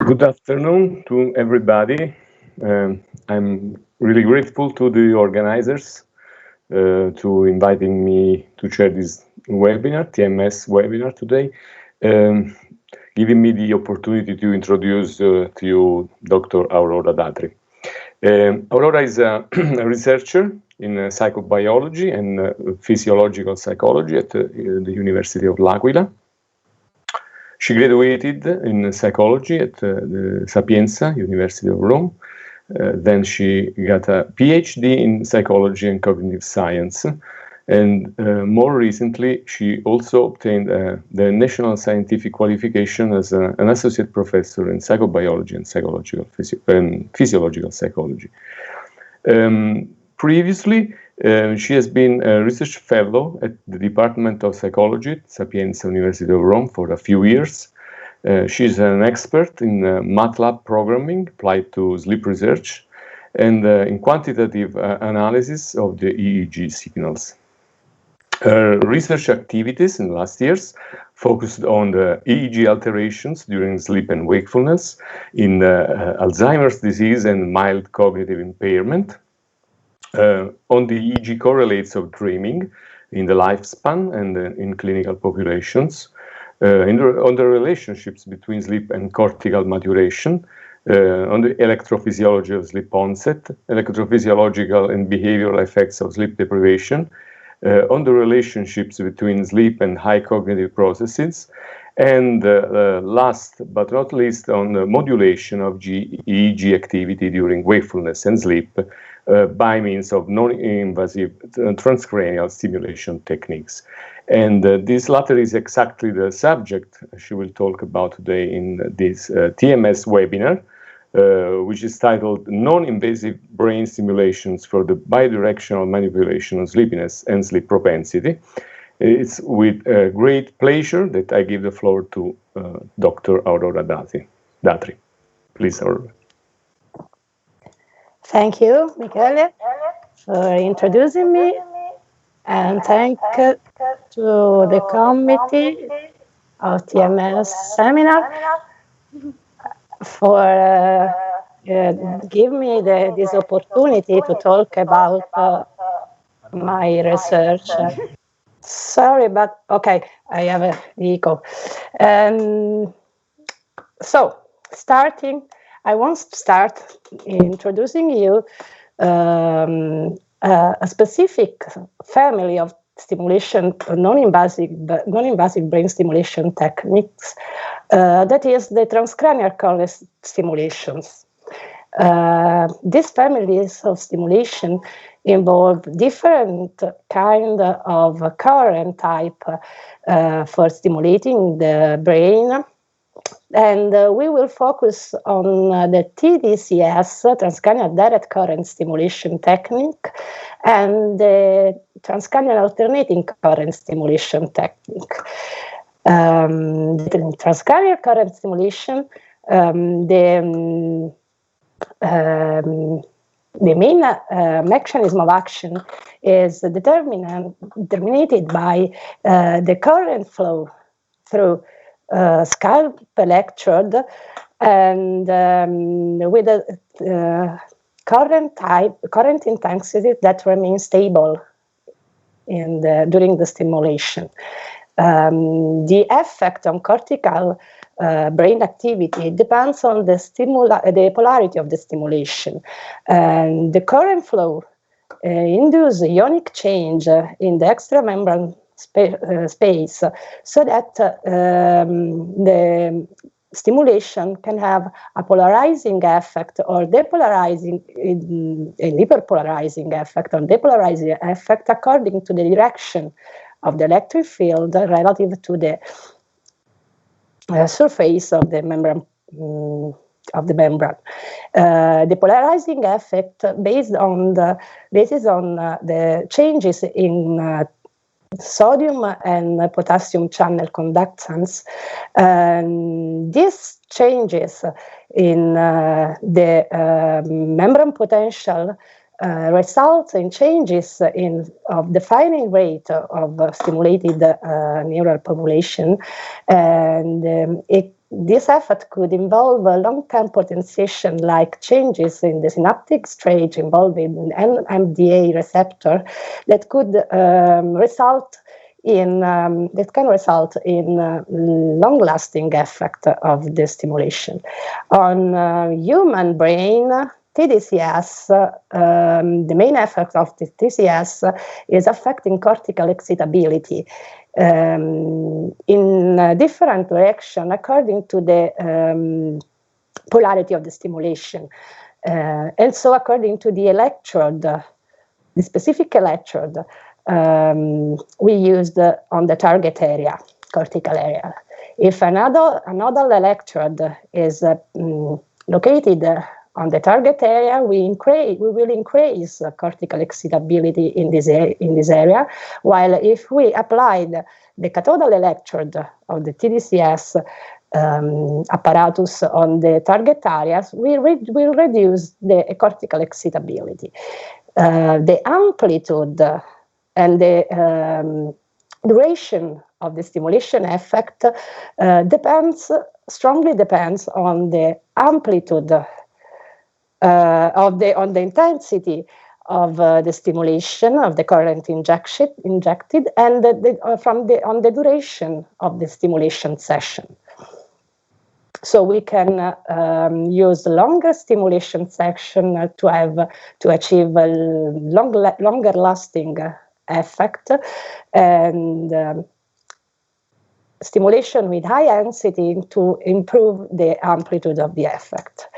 Good afternoon to everybody. I'm really grateful to the organizers to inviting me to share this webinar, TMS webinar today, giving me the opportunity to introduce to you Dr. Aurora Datri. Aurora is a researcher in psychobiology and physiological psychology at the University of L'Aquila. She graduated in psychology at the Sapienza, University of Rome. Then she got a PhD in psychology and cognitive science. And more recently, she also obtained the National Scientific Qualification as an associate professor in psychobiology and physiological psychology. Previously, she has been a research fellow at the Department of Psychology at Sapienza University of Rome for a few years. She's an expert in MATLAB programming applied to sleep research and in quantitative analysis of the EEG signals. Her research activities in the last years focused on the EEG alterations during sleep and wakefulness in Alzheimer's disease and mild cognitive impairment, on the EEG correlates of dreaming in the lifespan and in clinical populations, on the relationships between sleep and cortical maturation, on the electrophysiology of sleep onset, electrophysiological and behavioral effects of sleep deprivation, on the relationships between sleep and high cognitive processes, and last but not least, on the modulation of EEG activity during wakefulness and sleep by means of non-invasive transcranial stimulation techniques. And this latter is exactly the subject she will talk about today in this TMS webinar, which is titled Non-Invasive Brain Stimulations for the Bidirectional Manipulation of Sleepiness and Sleep Propensity. It's with great pleasure that I give the floor to Dr. Aurora Datri. Please, Aurora. Thank you, Michele, for introducing me, and thank to the committee of TMS seminar for giving me this opportunity to talk about my research. Sorry, but okay, I have an echo. So, I want to start introducing you a specific family of stimulation, non-invasive brain stimulation techniques, that is the transcranial current stimulations. These families of stimulation involve different kind of current type for stimulating the brain. And we will focus on the TDCS, transcranial direct current stimulation technique, and the transcranial alternating current stimulation technique. The transcranial current stimulation, the main mechanism of action is determined by the current flow through scalp electrode, and with a current intensity that remains stable during the stimulation. The effect on cortical brain activity depends on the polarity of the stimulation, and the current flow induces ionic change in the extramembranous space, so that the stimulation can have a polarizing effect or depolarizing, a hyperpolarizing effect or depolarizing effect according to the direction of the electric field relative to the surface of the membrane. The polarizing effect based on the changes in sodium and potassium channel conductance. These changes in the membrane potential results in changes of the firing rate of stimulated neural population, and it this effect could involve a long-term potentiation, like changes in the synaptic stage involving an NMDA receptor that could result in long-lasting effect of the stimulation. On human brain, TDCS, the main effect of the TDCS is affecting cortical excitability in a different direction according to the polarity of the stimulation. And so according to the electrode, the specific electrode we used on the target area, cortical area. If another electrode is located on the target area, we will increase cortical excitability in this area, while if we applied the cathodal electrode of the TDCS apparatus on the target areas, we will reduce the cortical excitability. The amplitude and the duration of the stimulation effect strongly depends on the amplitude on the intensity of the stimulation of the current injected, and on the duration of the stimulation session. So we can use longer stimulation section to achieve a longer lasting effect, and stimulation with high density to improve the amplitude of the effect.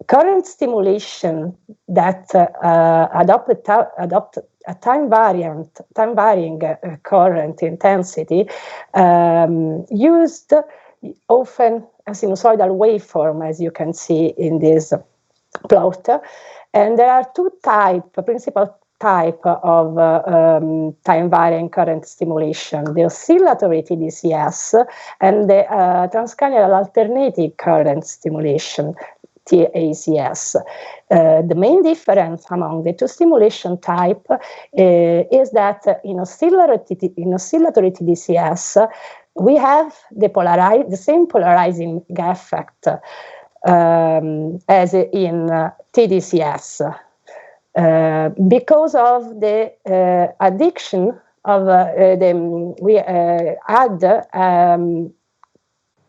Current stimulation that adopt a time-varying current intensity used often a sinusoidal waveform, as you can see in this plot. And there are two principal type of time-varying current stimulation: the oscillatory TDCS and the transcranial alternating current stimulation, TACS. The main difference among the two stimulation type is that in oscillatory TDCS, we have the same polarizing effect as in TDCS. Because of the addiction of we add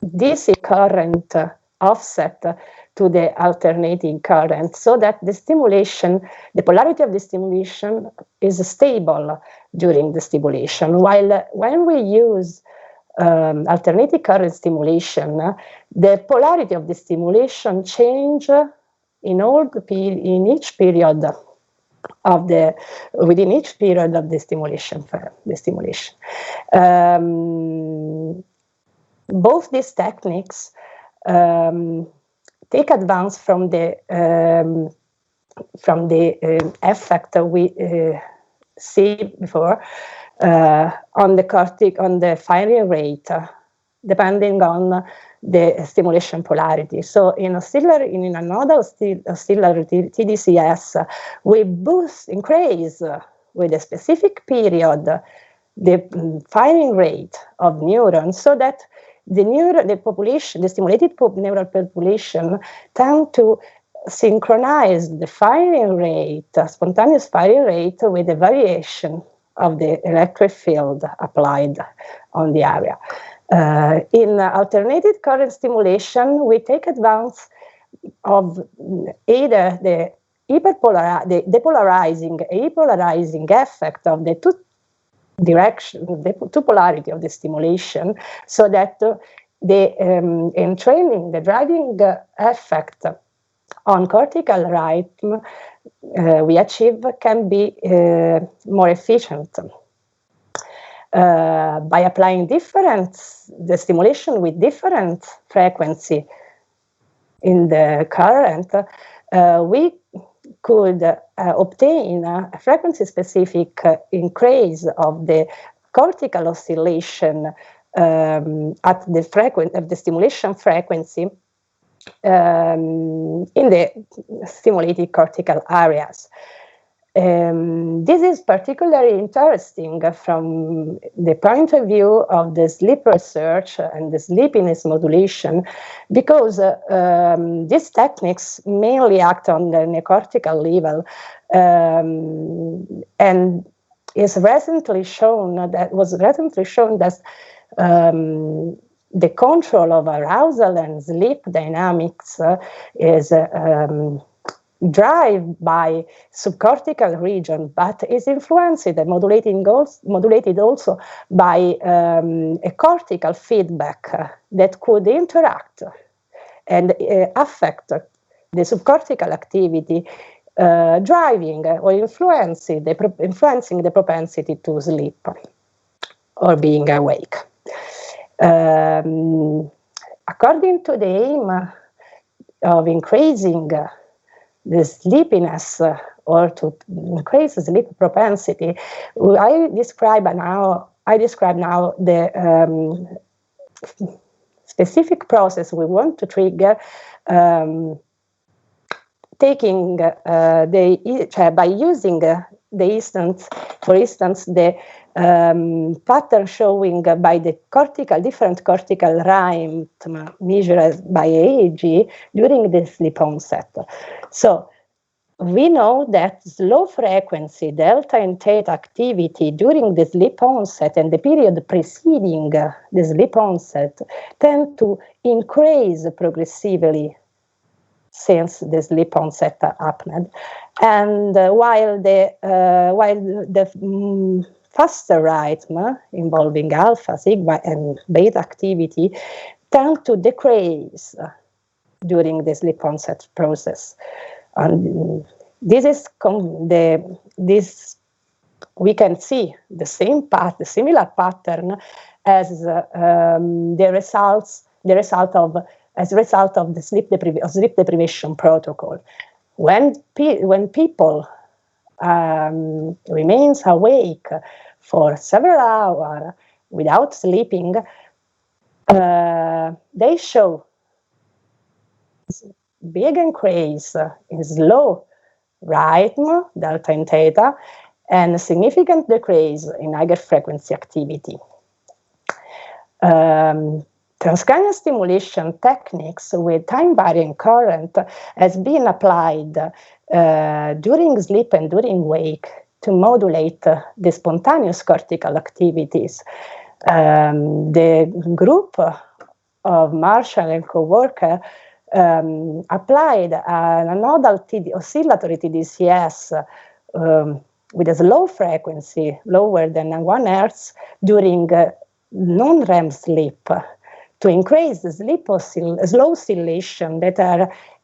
DC current offset to the alternating current, so that the polarity of the stimulation is stable during the stimulation. While when we use alternating current stimulation, the polarity of the stimulation change in each period within each period of the stimulation. Both these techniques take advance from the effect that we see before on the firing rate, depending on the stimulation polarity. So in another oscillatory TDCS, we increase with a specific period the firing rate of neurons, so that the stimulated neural population tend to synchronize the firing rate, spontaneous firing rate, with the variation of the electric field applied on the area. In alternated current stimulation, we take advance of either the depolarizing, apolarizing effect of the two polarity of the stimulation, so that in training, the driving effect on cortical rhythm we achieve can be more efficient. By applying the stimulation with different frequency in the current, we could obtain a frequency-specific increase of the cortical oscillation at the stimulation frequency in the stimulated cortical areas. This is particularly interesting from the point of view of the sleep research and the sleepiness modulation, because these techniques mainly act on the neocortical level, and was recently shown that the control of arousal and sleep dynamics is driven by subcortical region, but is influenced and modulated also by a cortical feedback that could interact and affect the subcortical activity, driving or influencing the propensity to sleep or being awake. According to the aim of increasing the sleepiness or to increase sleep propensity, I describe now the specific process we want to trigger, by using the instance, for instance, the pattern showing by the different cortical rhythm measured by EEG during the sleep onset. So we know that low frequency delta and theta activity during the sleep onset and the period preceding the sleep onset tend to increase progressively since the sleep onset happened, and while the faster rhythm involving alpha, sigma, and beta activity tend to decrease during the sleep onset process. And this we can see the similar pattern as the result of the sleep deprivation protocol. When people remains awake for several hours without sleeping, they show big increase in slow rhythm, delta and theta, and a significant decrease in higher frequency activity. Transcranial stimulation techniques with time-varying current has been applied during sleep and during wake to modulate the spontaneous cortical activities. The group of Marshall and co-worker applied a nodal oscillatory TDCS with a slow frequency, lower than 1 Hz, during non-REM sleep, to increase the slow oscillation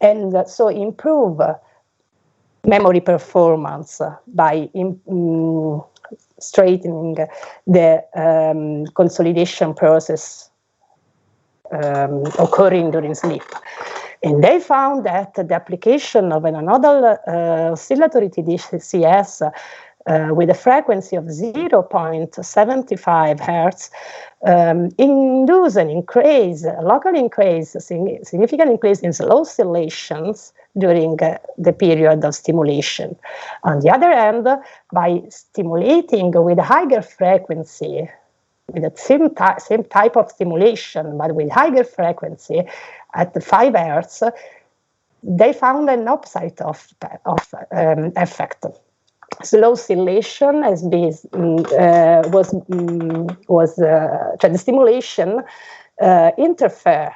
and so improve memory performance by straightening the consolidation process occurring during sleep. And they found that the application of an anodal oscillatory TDCS with a frequency of 0.75 Hz induce an increase, a local increase, significant increase in slow oscillations during the period of stimulation. On the other hand, by stimulating with higher frequency, with the same type of stimulation, but with higher frequency at 5 Hz, they found an opposite of effect. Slow oscillation the stimulation interfere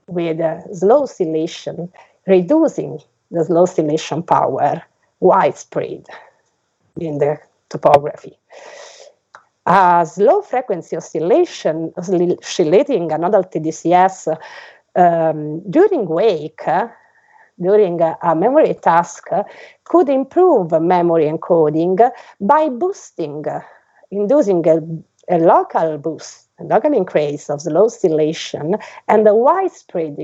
with slow oscillation, reducing the slow oscillation power widespread in the topography. Slow frequency oscillation, oscillating anodal TDCS during wake, during a memory task, could improve memory encoding by inducing a local boost, a local increase of slow oscillation, and a widespread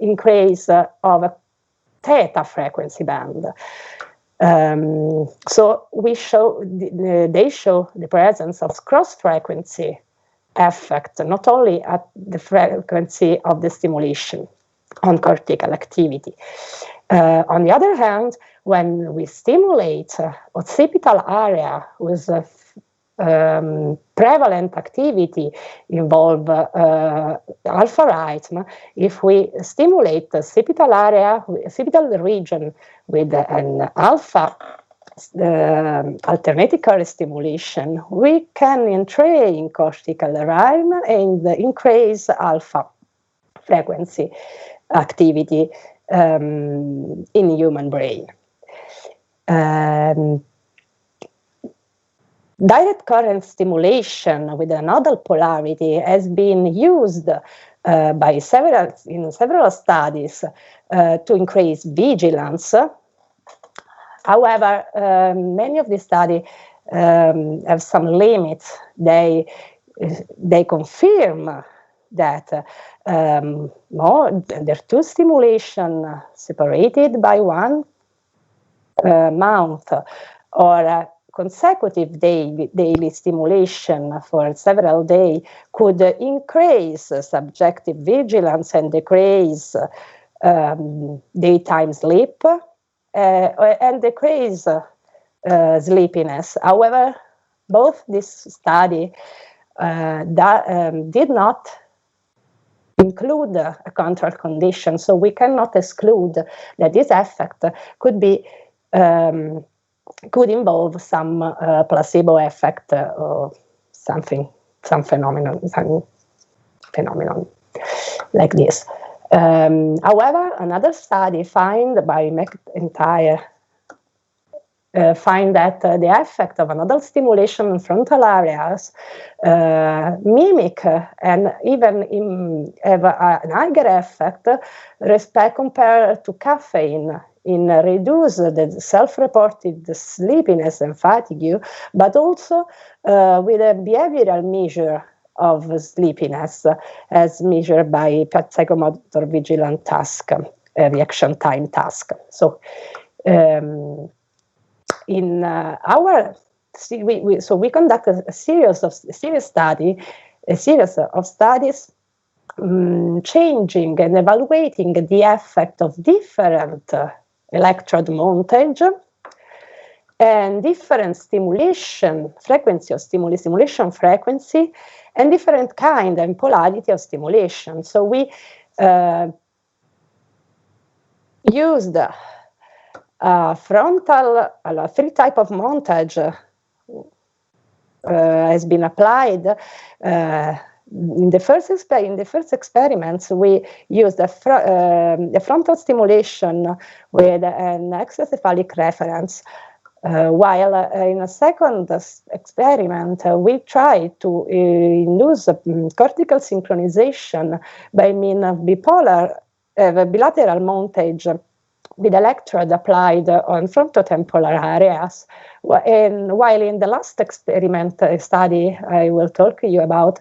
increase of a theta frequency band. So they show the presence of cross-frequency effect, not only at the frequency of the stimulation on cortical activity. On the other hand, when we stimulate occipital area with prevalent activity involve alpha rhythm, if we stimulate the occipital area, occipital region with an alpha alternating current stimulation, we can entrain cortical rhythm and increase alpha frequency activity in human brain. Direct current stimulation with a nodal polarity has been used in several studies to increase vigilance. However, many of these studies have some limits. They confirm that there are two stimulations separated by 1 month or consecutive daily stimulation for several days could increase subjective vigilance and decrease daytime sleep and decrease sleepiness. However, both this study did not include a control condition, so we cannot exclude that this effect could be could involve some placebo effect or some phenomenon like this. However, another study find by McIntyre find that the effect of another stimulation in frontal areas mimic and even have an higher effect compared to caffeine in reduce the self-reported sleepiness and fatigue, but also with a behavioral measure of sleepiness as measured by psychomotor vigilant task, reaction time task. So in we conducted a series of studies changing and evaluating the effect of different electrode montage and different stimulation frequency of stimulation frequency and different kind and polarity of stimulation. So we used frontal, three type of montage has been applied. In the first experiments, we used a frontal stimulation with an extracephalic reference, while in a second experiment, we tried to induce cortical synchronization by means of bilateral montage with electrode applied on frontotemporal areas. And while in the last experiment study I will talk to you about,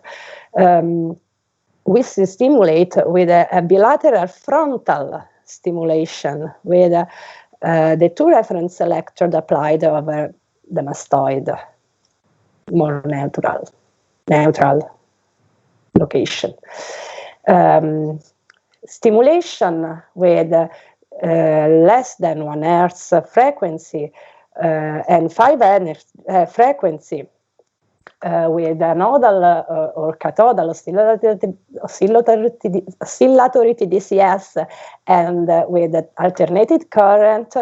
we stimulate with a bilateral frontal stimulation with the two reference electrode applied over the mastoid, more neutral location. Stimulation with less than 1 Hz frequency and 5 Hz frequency with a nodal or cathodal oscillatory TDCS and with alternated current,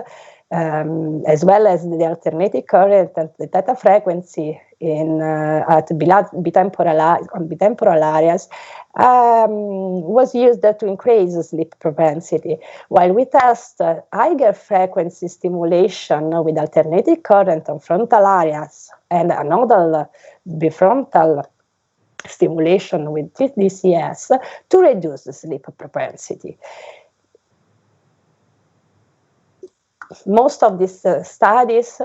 as well as the alternating current at the theta frequency at bitemporal areas, was used to increase sleep propensity. While we test higher frequency stimulation with alternating current on frontal areas and a nodal bifrontal stimulation with DCS to reduce the sleep propensity. Most of these studies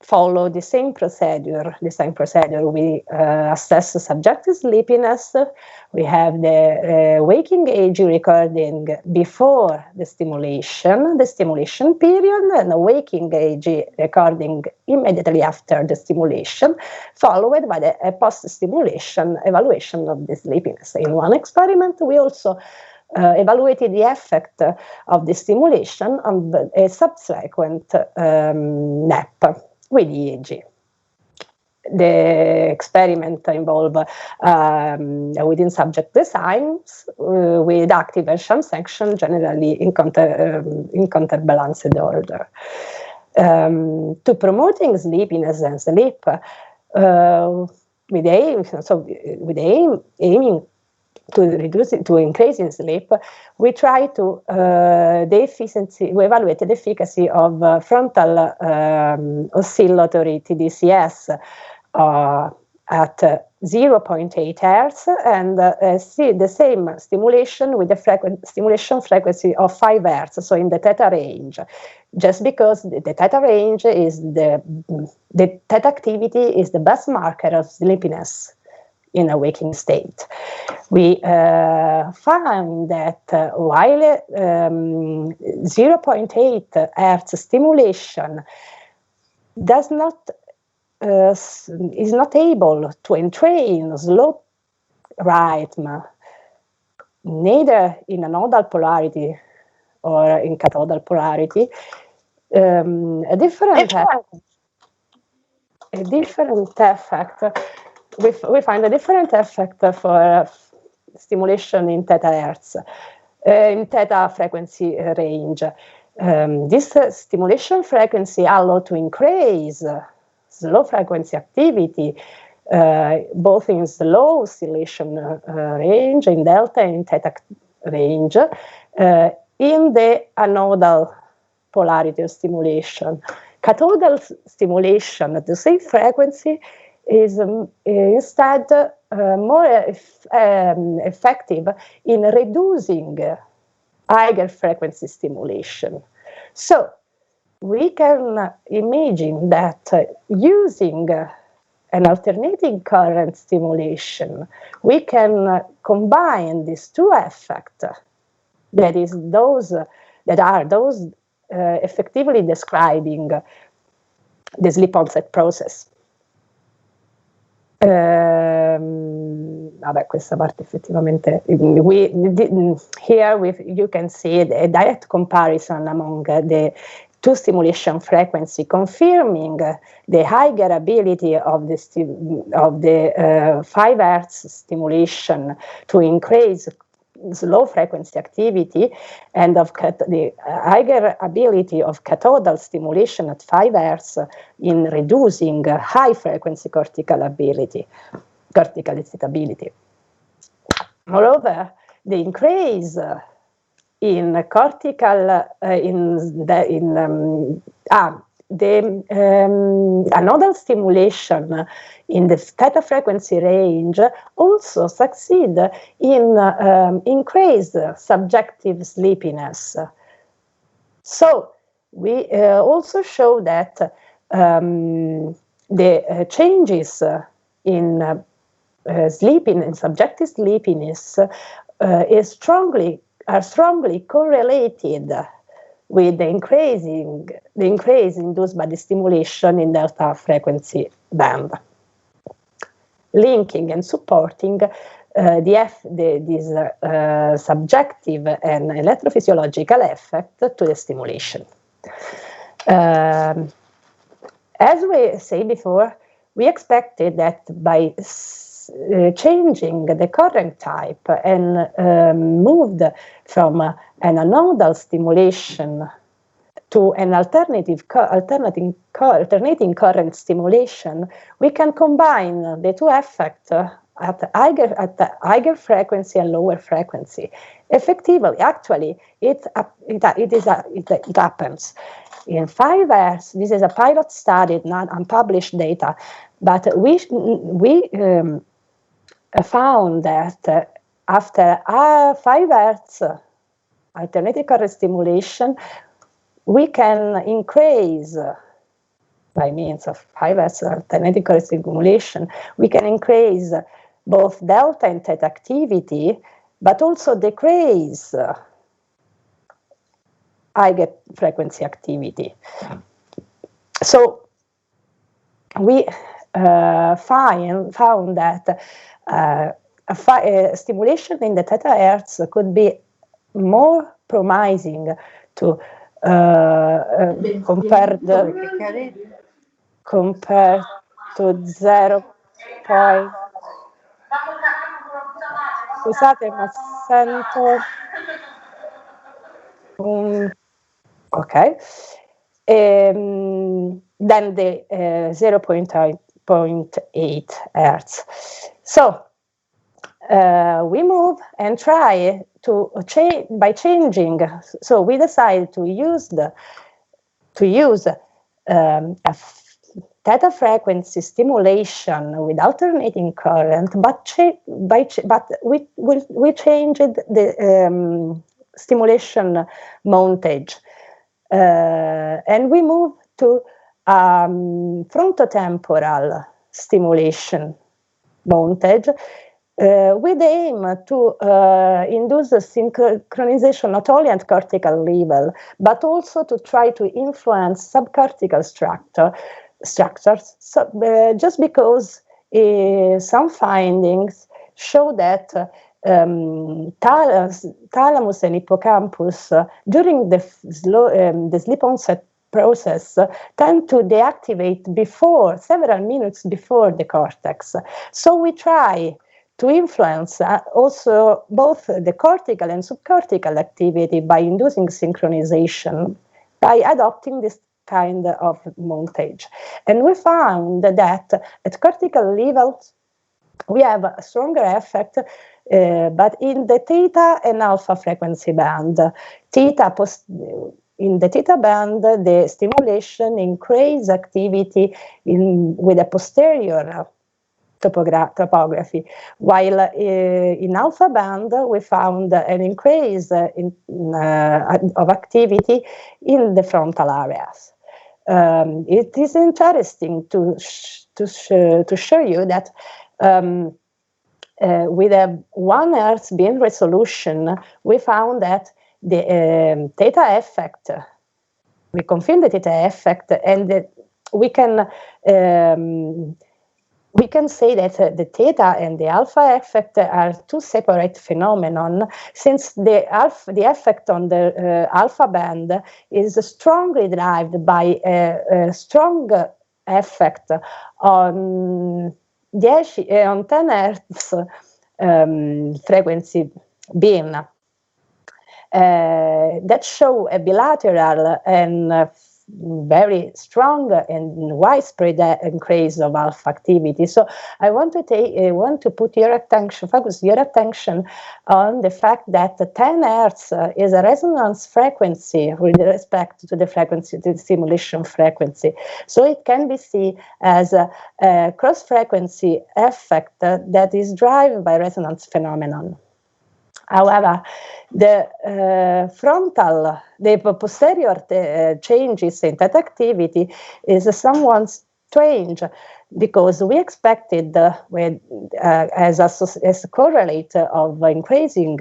follow the same procedure. We assess subjective sleepiness. We have the waking age recording before the stimulation period, and the waking age recording immediately after the stimulation, followed by the post-stimulation evaluation of the sleepiness. In one experiment, we also evaluated the effect of the stimulation on a subsequent nap with EEG. The experiment involved within subject designs with active and sham section, generally in counterbalanced order. To promoting sleepiness and sleep, with aiming to reduce it, to increase in sleep, we try to we evaluate the efficacy of frontal oscillatory TDCS at 0.8 Hz and see the same stimulation with the stimulation frequency of 5 Hz, so in the theta range, just because the theta range is the theta activity is the best marker of sleepiness in a waking state. We found that while 0.8 Hz stimulation does not is not able to entrain slow rhythm, neither in anodal polarity or in cathodal polarity, a different effect. We find a different effect for stimulation in theta hertz, in theta frequency range. This stimulation frequency allows to increase slow frequency activity, both in slow oscillation range, in delta and theta range, in the anodal polarity of stimulation. Cathodal stimulation at the same frequency is instead more effective in reducing higher frequency stimulation. So we can imagine that using an alternating current stimulation, we can combine these two effects, that is, those effectively describing the sleep onset process. Vabbè, questa parte effettivamente you can see a direct comparison among the two stimulation frequency, confirming the higher ability of the 5 Hz stimulation to increase slow frequency activity, and of the higher ability of cathodal stimulation at 5 Hz in reducing high frequency cortical excitability. Moreover, the increase in cortical another stimulation in the theta frequency range also succeed in increased subjective sleepiness. So we also show that the changes in subjective sleepiness are strongly correlated with the increase induced by the stimulation in delta frequency band, linking and supporting this subjective and electrophysiological effect to the stimulation. As we said before, we expected that by changing the current type and moved from an anodal stimulation to an alternating current stimulation, we can combine the two effects at higher frequency and lower frequency. Effectively, actually, it happens. In 5 Hz, this is a pilot study, not unpublished data, but we found that after 5 Hz alternating current stimulation, we can increase, by means of 5 Hz alternating current stimulation, we can increase both delta and theta activity, but also decrease higher frequency activity. So we found that stimulation in the theta hertz could be more promising to compare to 0. Scusate, ma sento ok. Then the 0.8 hertz. So we move and try to change by changing. So we decide to use a theta frequency stimulation with alternating current, but we changed the stimulation montage, and we move to frontotemporal stimulation montage with the aim to induce a synchronization not only at cortical level, but also to try to influence subcortical structures. So, just because some findings show that thalamus and hippocampus during the sleep onset process tend to deactivate several minutes before the cortex. So we try to influence also both the cortical and subcortical activity by inducing synchronization, by adopting this kind of montage. And we found that at cortical levels, we have a stronger effect, but in the theta and alpha frequency band. In the theta band, the stimulation increases activity with a posterior topography, while in alpha band we found an increase of activity in the frontal areas. It is interesting to show you that with a 1 Hz beam resolution, we found that the theta effect, we confirmed the theta effect, and we can say that the theta and the alpha effect are two separate phenomena, since the effect on the alpha band is strongly derived by a strong effect on 10 Hz frequency beam that show a bilateral and very strong and widespread increase of alpha activity. So I want to focus your attention on the fact that the 10 Hz is a resonance frequency with respect to the frequency, the stimulation frequency. So it can be seen as a cross-frequency effect that is driven by resonance phenomenon. However, the posterior changes in that activity is somewhat strange, because we expected as a correlate of increasing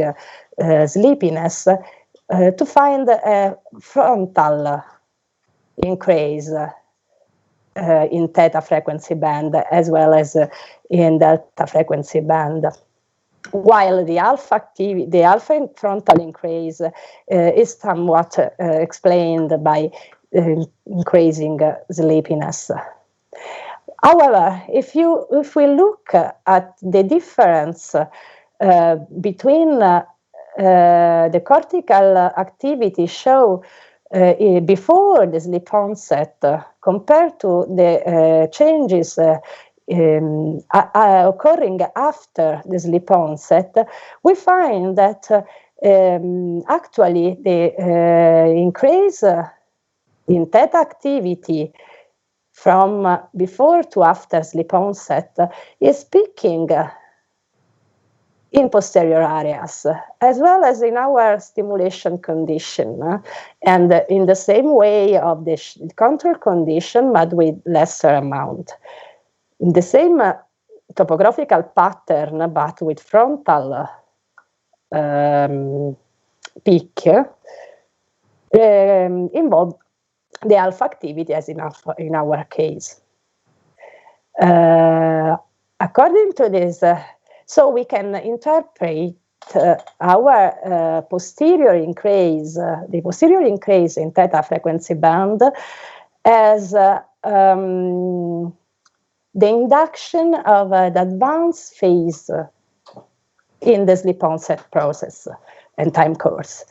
sleepiness to find a frontal increase in theta frequency band as well as in delta frequency band. While the alpha frontal increase is somewhat explained by increasing sleepiness. However, if we look at the difference between the cortical activity show before the sleep onset compared to the changes occurring after the sleep onset, we find that actually the increase in theta activity from before to after sleep onset is peaking in posterior areas, as well as in our stimulation condition, and in the same way of the control condition, but with lesser amount. The same topographical pattern, but with frontal peak, involved the alpha activity as in our case. According to this, so we can interpret our posterior increase, the posterior increase in theta frequency band, as the induction of an advanced phase in the sleep onset process and time course.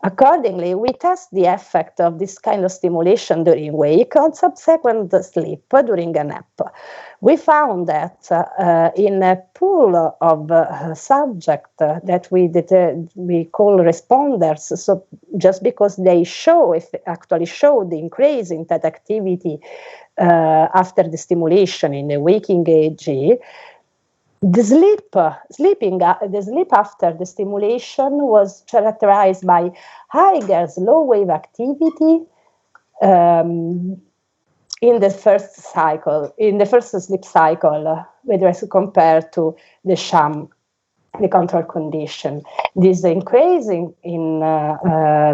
Accordingly, we test the effect of this kind of stimulation during wake on subsequent sleep during a nap. We found that in a pool of subjects that we call responders, so just because they actually show the increase in that activity after the stimulation in the waking age, the sleep after the stimulation was characterized by higher slow wave activity in the first sleep cycle, whereas compared to the sham, the control condition. This increase in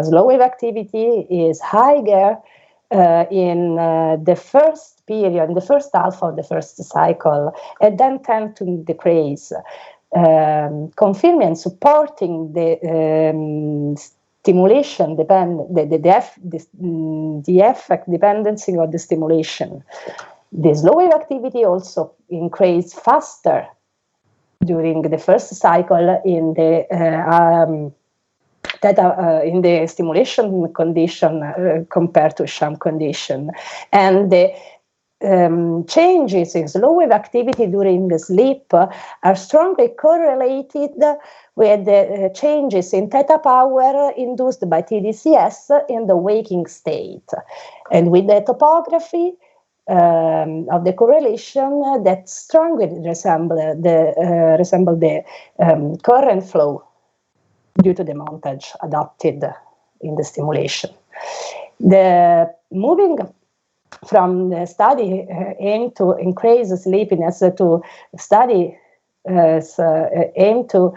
slow wave activity is higher in the first period, in the first half of the first cycle, and then tend to decrease, confirming and supporting the stimulation the effect dependency of the stimulation. The slow wave activity also increased faster during the first cycle in the in the stimulation condition compared to sham condition, and the changes in slow wave activity during the sleep are strongly correlated with the changes in theta power induced by TDCS in the waking state, and with the topography of the correlation that strongly resemble the current flow due to the montage adopted in the stimulation. The moving from the study aim to increase sleepiness to study aim to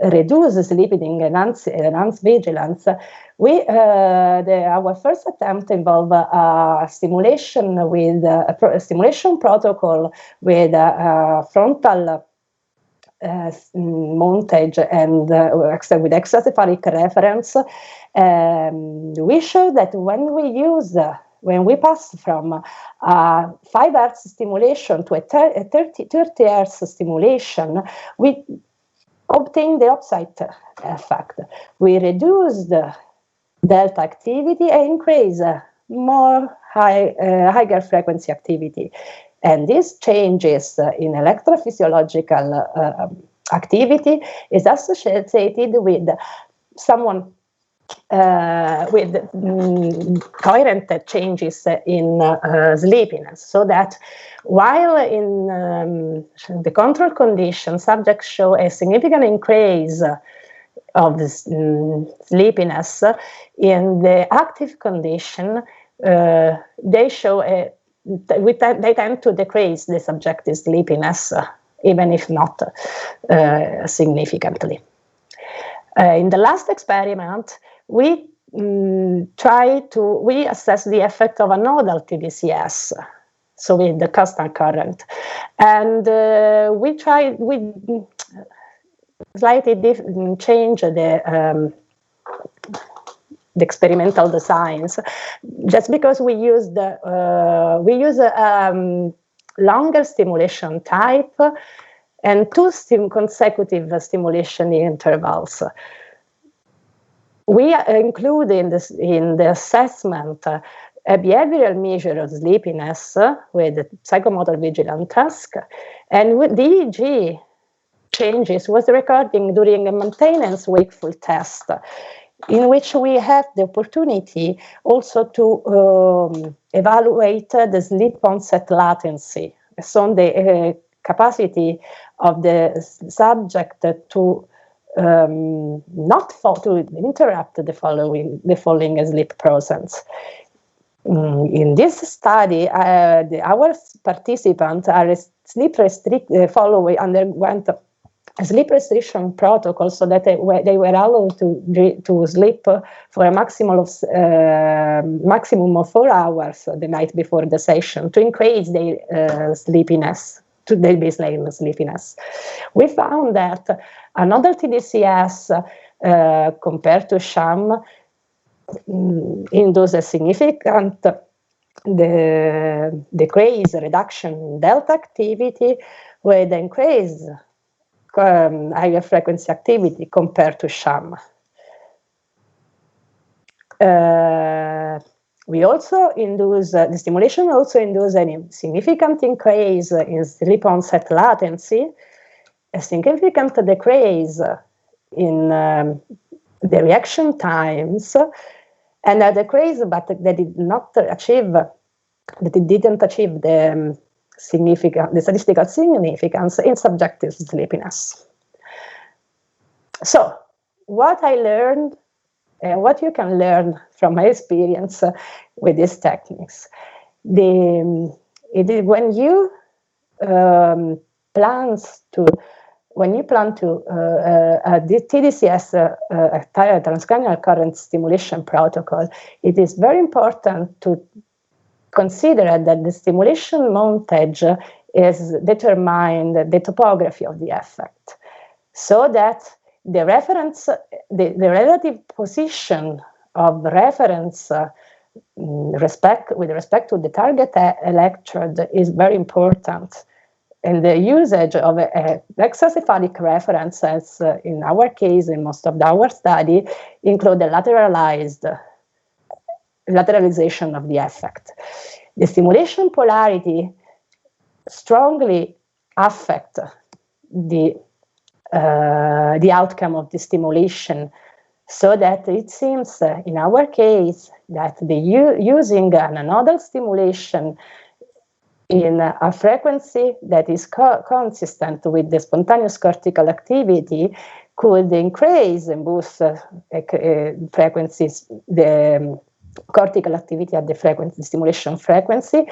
reduce sleeping and enhance vigilance, our first attempt involved a stimulation protocol with frontal montage and with extracephalic reference. We showed that when we pass from 5 Hz stimulation to a 30 Hz stimulation, we obtain the opposite effect. We reduce the delta activity and increase higher frequency activity. And these changes in electrophysiological activity is associated with with coherent changes in sleepiness, so that while in the control condition, subjects show a significant increase of this sleepiness, in the active condition, they tend to decrease the subjective sleepiness, even if not significantly. In the last experiment, we assess the effect of a nodal TDCS, so with the constant current, and we slightly change the experimental designs, just because we use a longer stimulation type and 2 consecutive stimulation intervals. We include in the assessment a behavioral measure of sleepiness with the psychomotor vigilance task, and with the EEG changes was recording during a maintenance wakeful test, in which we have the opportunity also to evaluate the sleep onset latency, so the capacity of the subject to to interrupt the following sleep process. In this study, our participants are underwent a sleep restriction protocol, so that they were allowed to sleep for a maximum of 4 hours the night before the session, to increase their sleepiness to their baseline sleepiness. We found that Another TDCS compared to sham induces a significant decrease, reduction in delta activity with increased higher frequency activity compared to sham. We also induce, the stimulation also induces a significant increase in sleep onset latency, a significant decrease in the reaction times, and a decrease, but that didn't achieve the statistical significance in subjective sleepiness. So, what I learned and what you can learn from my experience with these techniques. When you plan to the TDCS, transcranial current stimulation protocol, it is very important to consider that the stimulation montage is determined the topography of the effect, so that the reference, the relative position of reference with respect to the target electrode is very important. And the usage of extracephalic references, in our case, in most of our study, include the lateralization of the effect. The stimulation polarity strongly affect the outcome of the stimulation, so that it seems in our case that using an anodal stimulation in a frequency that is consistent with the spontaneous cortical activity could increase and boost frequencies, the cortical activity at the stimulation frequency,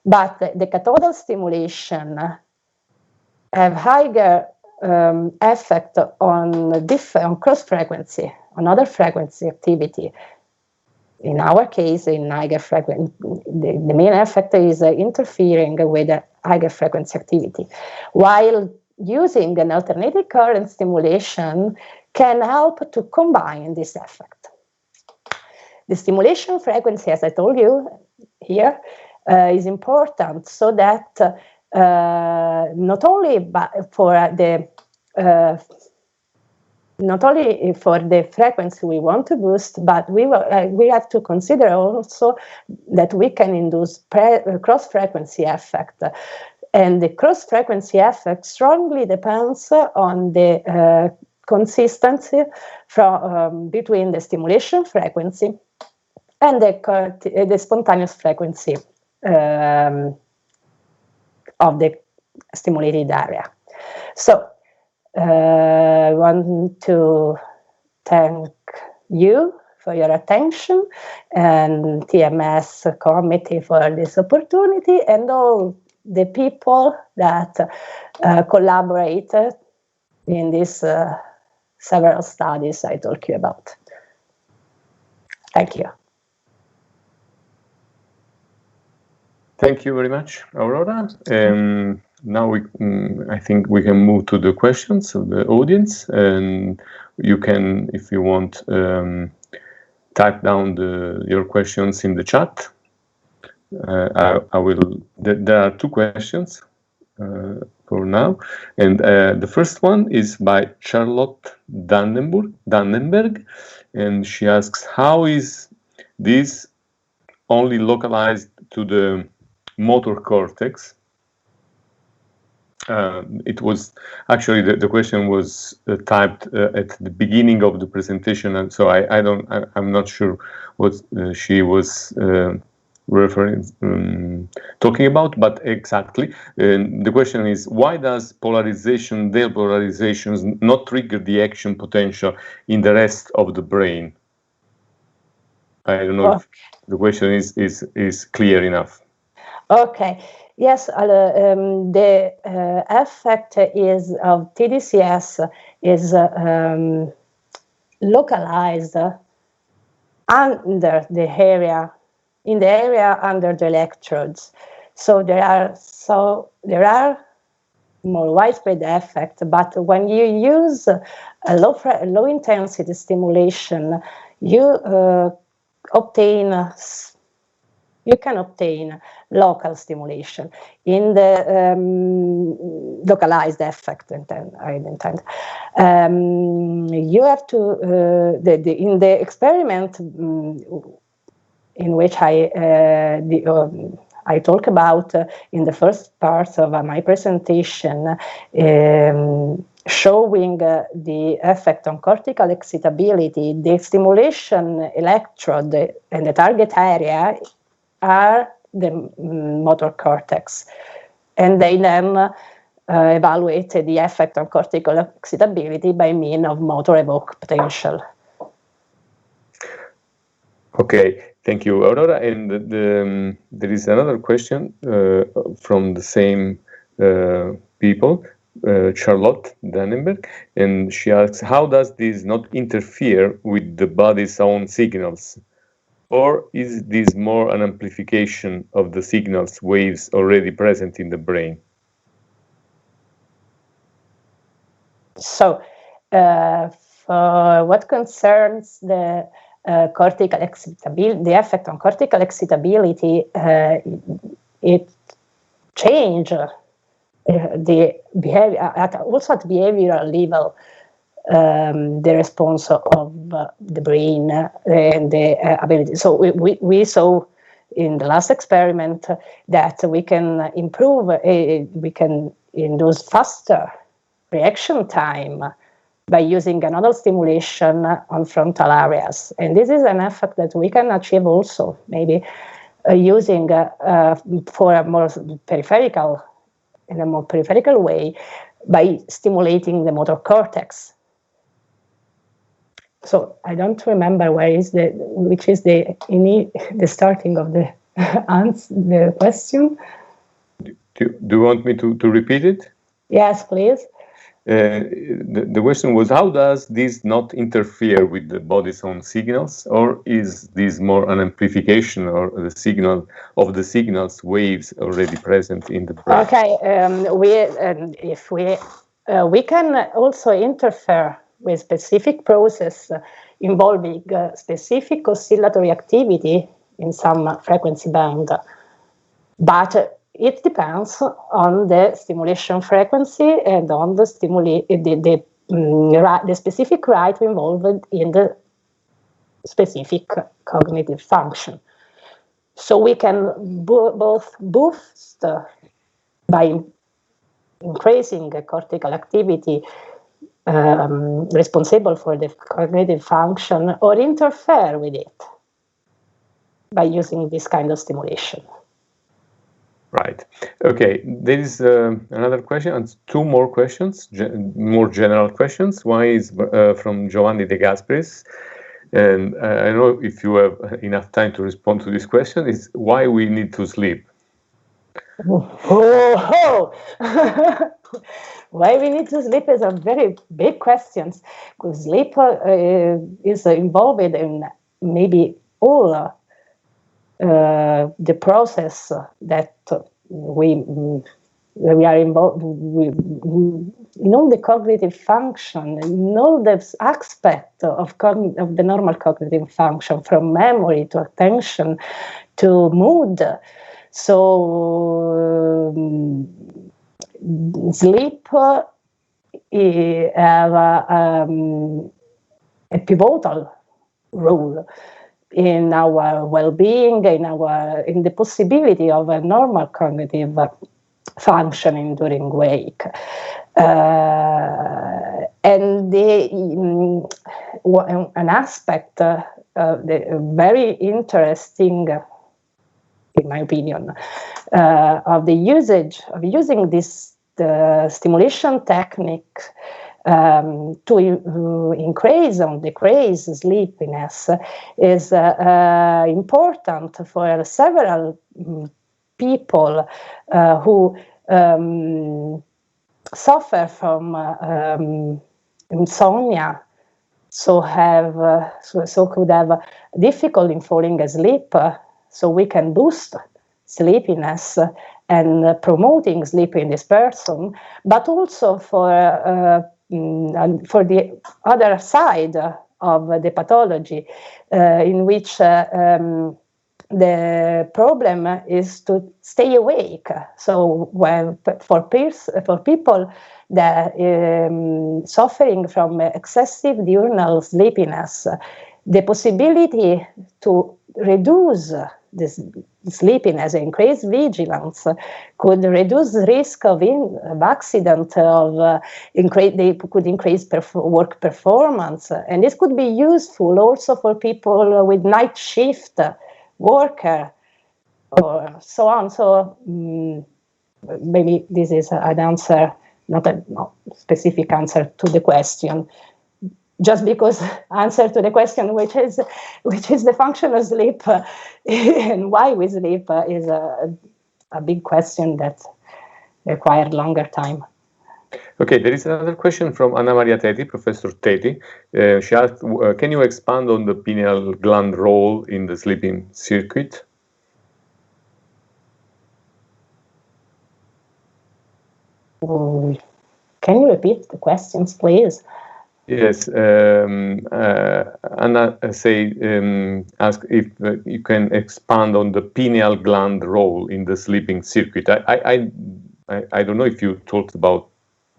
but the cathodal stimulation have higher effect on cross frequency, on other frequency activity. In our case, in higher frequency, the main effect is interfering with higher frequency activity, while using an alternating current stimulation can help to combine this effect. The stimulation frequency, as I told you here, is important, so that not only for the frequency we want to boost, but we have to consider also that we can induce cross-frequency effect. And the cross-frequency effect strongly depends on the consistency between the stimulation frequency and the spontaneous frequency of the stimulated area. So, I want to thank you for your attention, and TMS committee for this opportunity, and all the people that collaborated in these several studies I told you about. Thank you. Thank you very much, Aurora. Now I think we can move to the questions of the audience, and you can, if you want, type down your questions in the chat. I will. There are two questions for now, and the first one is by Charlotte Dannenberg, and she asks, how is this only localized to the motor cortex? It was actually the question was typed at the beginning of the presentation, and so I'm not sure what she was talking about, but exactly. The question is, why does depolarizations not trigger the action potential in the rest of the brain? I don't know if the question is clear enough. Okay. Yes, the effect of TDCS is localized under the area, in the area under the electrodes. So there are more widespread effect. But when you use a low intensity stimulation, you can obtain local stimulation in the localized effect. You have to in the experiment in which I talk about in the first part of my presentation, showing the effect on cortical excitability. The stimulation electrode and the target area are the motor cortex, and they then evaluate the effect on cortical excitability by means of motor evoked potential. Okay, thank you, Aurora. And there is another question from the same people, Charlotte Dannenberg, and she asks, how does this not interfere with the body's own signals? Or is this more an amplification of the signals waves already present in the brain? So, for what concerns the cortical excitability, the effect on cortical excitability, it changes the behavior also at behavioral level. The response of the brain and the ability. So we saw in the last experiment that we can improve, we can induce faster reaction time by using another stimulation on frontal areas. And this is an effect that we can achieve also, maybe using for a more peripheral, in a more peripheral way, by stimulating the motor cortex. So I don't remember which is the starting of the answer, the question. Do you want me to repeat it? Yes, please. The question was, how does this not interfere with the body's own signals, or is this more an amplification or the signal of the signals waves already present in the brain? Okay, we can also interfere with specific process involving specific oscillatory activity in some frequency band, but it depends on the stimulation frequency and on the specific right involved in the specific cognitive function. So we can both boost by increasing cortical activity responsible for the cognitive function, or interfere with it by using this kind of stimulation. Right. Okay. There is another question and two more questions, more general questions. One is from Giovanni De Gasperis, and I don't know if you have enough time to respond to this question. Is why we need to sleep? Why we need to sleep is a very big question, because sleep is involved in maybe all the process that we are involved in all the cognitive function, in all the aspect of the normal cognitive function, from memory to attention to mood. So sleep have a pivotal role in our well-being, in the possibility of a normal cognitive functioning during wake. And an aspect very interesting, in my opinion, of the using this stimulation technique to increase or decrease sleepiness is important for several people who suffer from insomnia, so could have difficulty in falling asleep. So we can boost sleepiness and promoting sleep in this person, but also for the other side of the pathology, in which the problem is to stay awake. So when for people that suffering from excessive diurnal sleepiness, the possibility to reduce this sleepiness, increase vigilance, could reduce risk of accident, they could increase work performance, and this could be useful also for people with night shift worker or so on. So maybe this is an answer, not a specific answer to the question, just because answer to the question, which is the function of sleep and why we sleep, is a big question that required longer time. Okay, there is another question from Anna Maria Teti, Professor Teti. She asked, can you expand on the pineal gland role in the sleeping circuit? Can you repeat the questions, please? Yes, Anna asked if you can expand on the pineal gland role in the sleeping circuit. I don't know if you talked about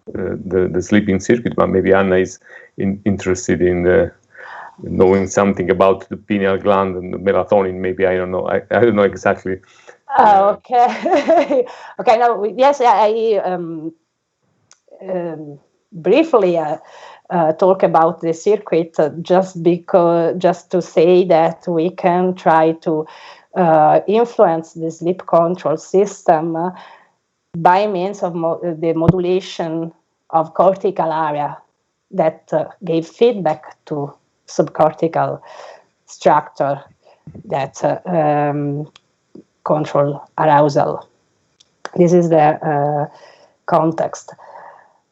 the sleeping circuit, but maybe Anna is interested in knowing something about the pineal gland and the melatonin. Maybe I don't know. I don't know exactly. Okay. Okay. No. Yes. I briefly talk about the circuit just to say that we can try to influence the sleep control system by means of the modulation of cortical area that gave feedback to subcortical structure that control arousal. This is the context.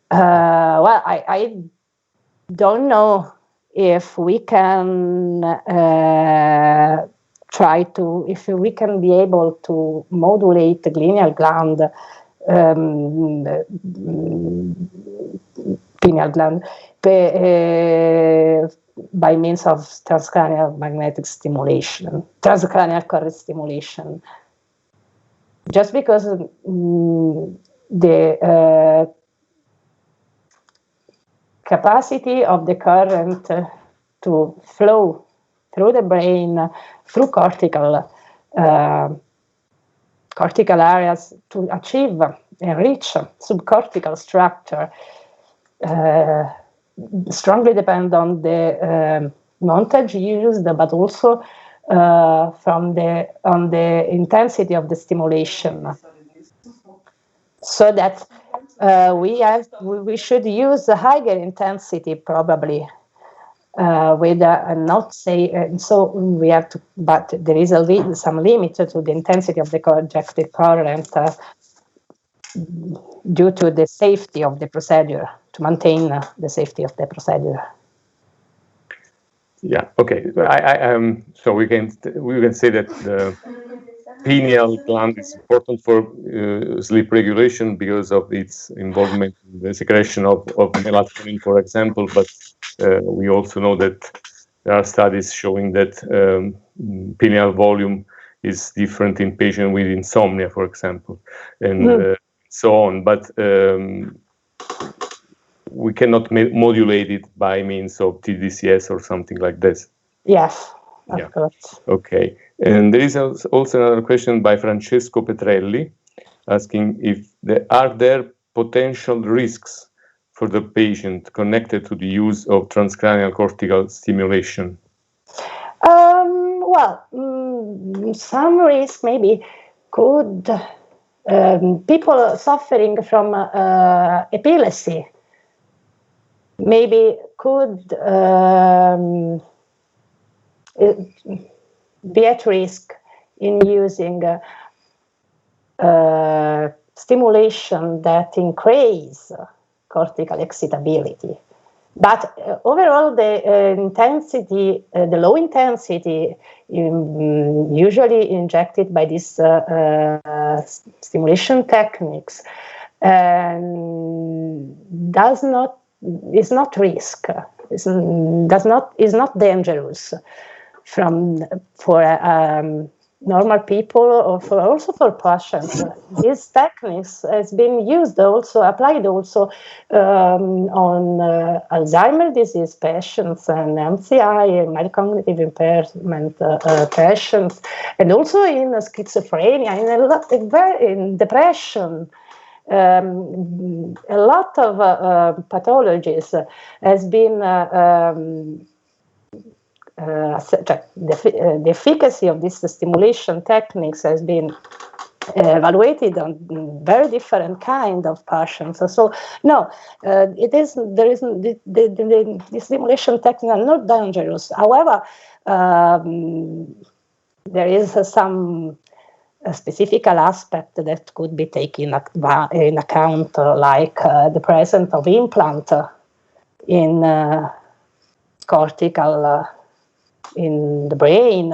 Well, I don't know if we can if we can be able to modulate the pineal gland, by means of transcranial magnetic stimulation, transcranial current stimulation. Just because the capacity of the current to flow through the brain, through cortical areas to achieve and reach subcortical structure strongly depend on the montage used, but also on the intensity of the stimulation. So that we should use a higher intensity probably with not say so we have to, but there is some limit to the intensity of the projected current due to the safety of the procedure, to maintain the safety of the procedure. Yeah. Okay. So we can say that the pineal gland is important for sleep regulation because of its involvement in the secretion of melatonin, for example. But we also know that there are studies showing that pineal volume is different in patients with insomnia, for example, and so on. But we cannot modulate it by means of TDCS or something like this. Yes, of course. Okay. And there is also another question by Francesco Petrelli asking if are there potential risks for the patient connected to the use of transcranial cortical stimulation? Well, some risk maybe could people suffering from epilepsy maybe could be at risk in using stimulation that increase cortical excitability. But overall, the intensity, the low intensity, usually injected by these stimulation techniques, is not risk. Is not dangerous for normal people or also for patients. These techniques has been applied also on Alzheimer's disease patients and MCI, mild cognitive impairment patients, and also in schizophrenia, in depression. A lot of pathologies has been the efficacy of these stimulation techniques has been evaluated on very different kind of patients. So no, the stimulation techniques are not dangerous. However, there is some specific aspect that could be taken in account, like the presence of implant in cortical in the brain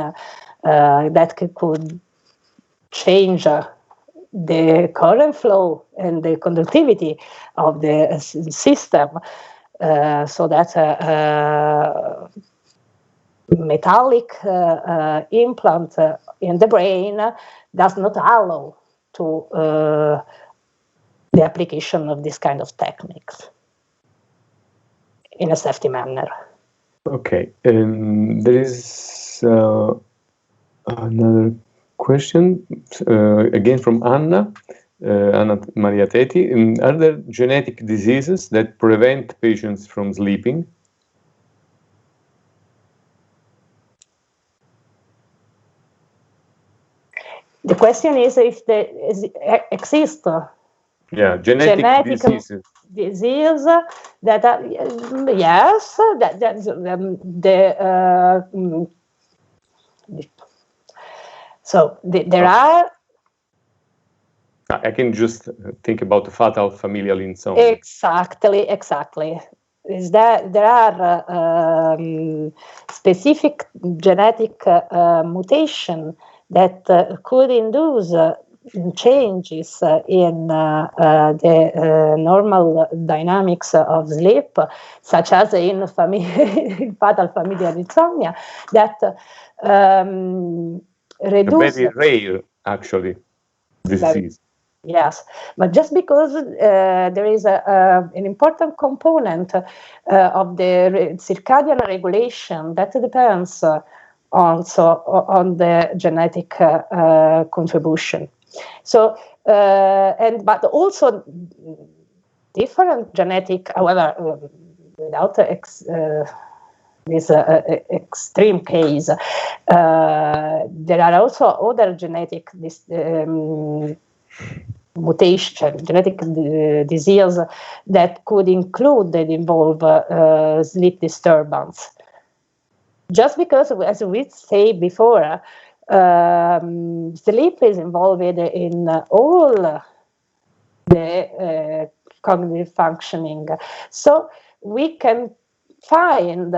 that could change the current flow and the conductivity of the system, so that metallic implant in the brain does not allow to the application of this kind of techniques in a safety manner. Okay, there is another question, again from Anna Maria Teti. Are there genetic diseases that prevent patients from sleeping? The question is if there exist genetic diseases. Disease that are, yes, there are. I can just think about the fatal familial insomnia. Exactly. Is that there are specific genetic mutation that could induce changes in the normal dynamics of sleep, such as in fatal familial insomnia, that reduce. Very rare, actually, disease. Yes, but just because there is an important component of the circadian regulation that depends also on the genetic contribution. So, but also different genetic, however, without this extreme case, there are also other genetic mutation, genetic disease that could include and involve sleep disturbance. Just because, as we say before, sleep is involved in all the cognitive functioning. So we can find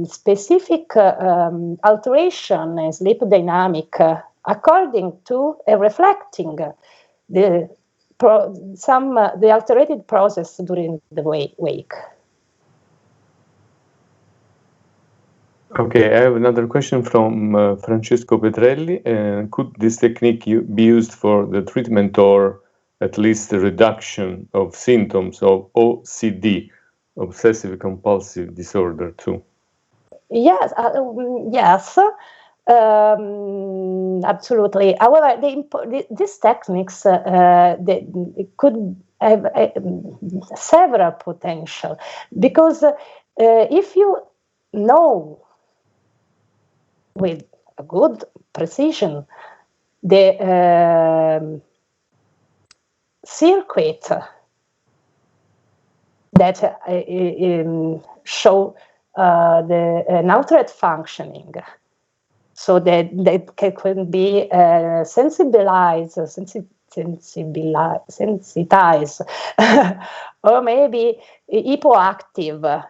specific alteration in sleep dynamic according to reflecting the alterated process during the wake. Okay, I have another question from Francesco Petrelli. Could this technique be used for the treatment or at least the reduction of symptoms of OCD, obsessive compulsive disorder, too? Yes, yes. Absolutely. However, these techniques could have several potential, because if you know with a good precision the circuit that show an altered functioning, so that can be sensibilized sensitized, or maybe hypoactive,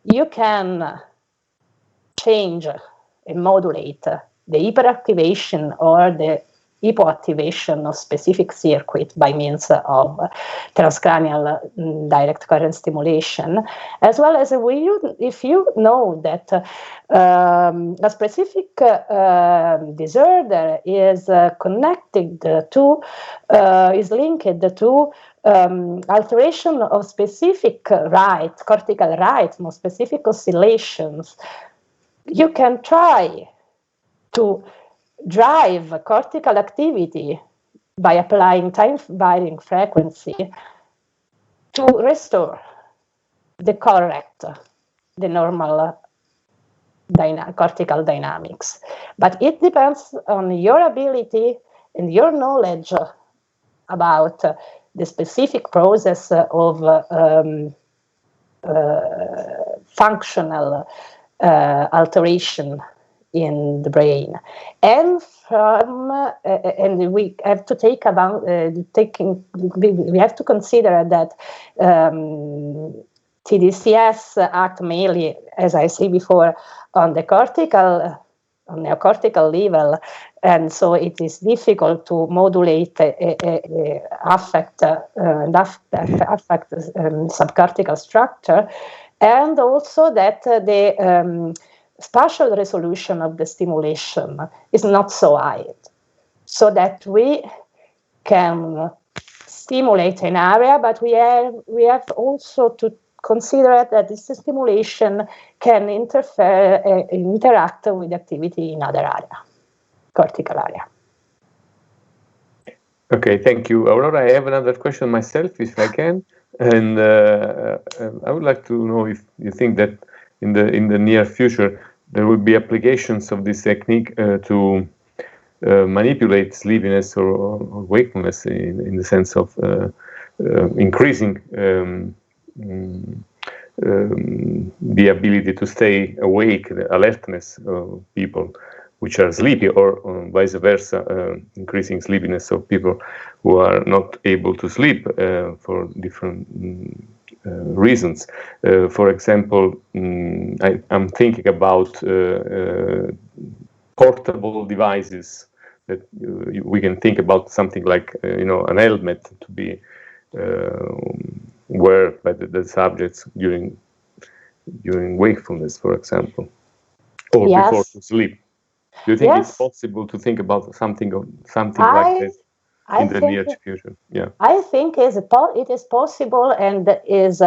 you can change and modulate the hyperactivation or the hypoactivation of specific circuit by means of transcranial direct current stimulation, as well as if you know that a specific disorder is connected to, is linked to alteration of specific cortical rhythm, specific oscillations, you can try to drive cortical activity by applying time-varying frequency to restore the normal cortical dynamics. But it depends on your ability and your knowledge about the specific process of functional alteration in the brain, and we have to we have to consider that TDCS act mainly, as I said before, on the neocortical level, and so it is difficult to modulate affect subcortical structure, and also that the spatial resolution of the stimulation is not so high, so that we can stimulate an area, but we have also to consider that this stimulation can interact with activity in other area, cortical area. Okay, thank you, Aurora. I have another question myself, if I can, and I would like to know if you think that in the near future there will be applications of this technique to manipulate sleepiness or wakefulness in the sense of increasing the ability to stay awake, the alertness of people which are sleepy, or vice versa, increasing sleepiness of people who are not able to sleep for different reasons. For example, I'm thinking about portable devices that we can think about, something like an helmet to be wear by the subjects during wakefulness, for example, or before to sleep. Do you think it's possible to think about something like this in the near future? Yeah, I think it is possible, and this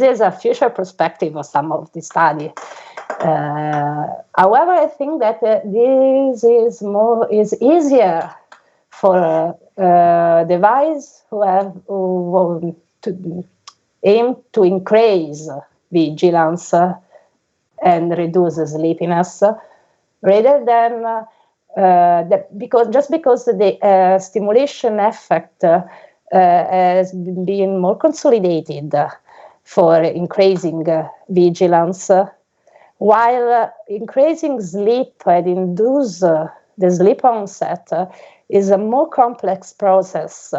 is a future perspective of some of the study. However, I think that this is easier for device who aim to increase vigilance and reduce sleepiness, rather than because the stimulation effect has been more consolidated for increasing vigilance, while increasing sleep and induce the sleep onset is a more complex process,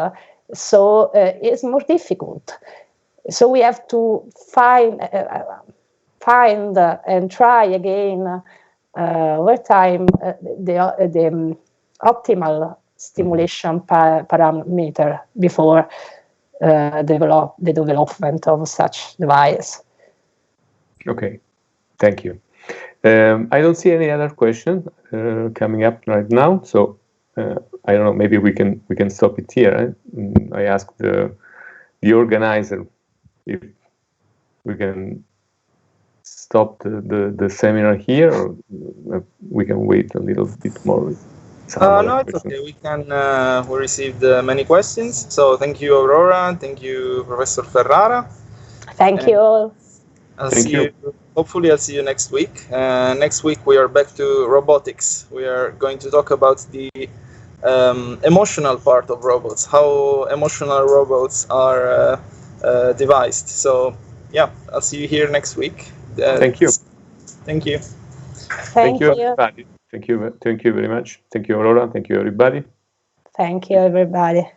so it's more difficult. So we have to find and try again over time the optimal stimulation parameter before the development of such device. Okay, thank you. I don't see any other question coming up right now, so I don't know. Maybe we can stop it here. I asked the organizer if we can stop the seminar here, or we can wait a little bit more. No, it's okay. We can. We received many questions, so thank you, Aurora. Thank you, Professor Ferrara. Thank you all. Thank you. Hopefully, I'll see you next week. Next week, we are back to robotics. We are going to talk about the emotional part of robots, how emotional robots are devised. So, yeah, I'll see you here next week. Thank you. Thank you. Thank you, everybody. Thank you very much. Thank you, Aurora. Thank you, everybody. Thank you, everybody.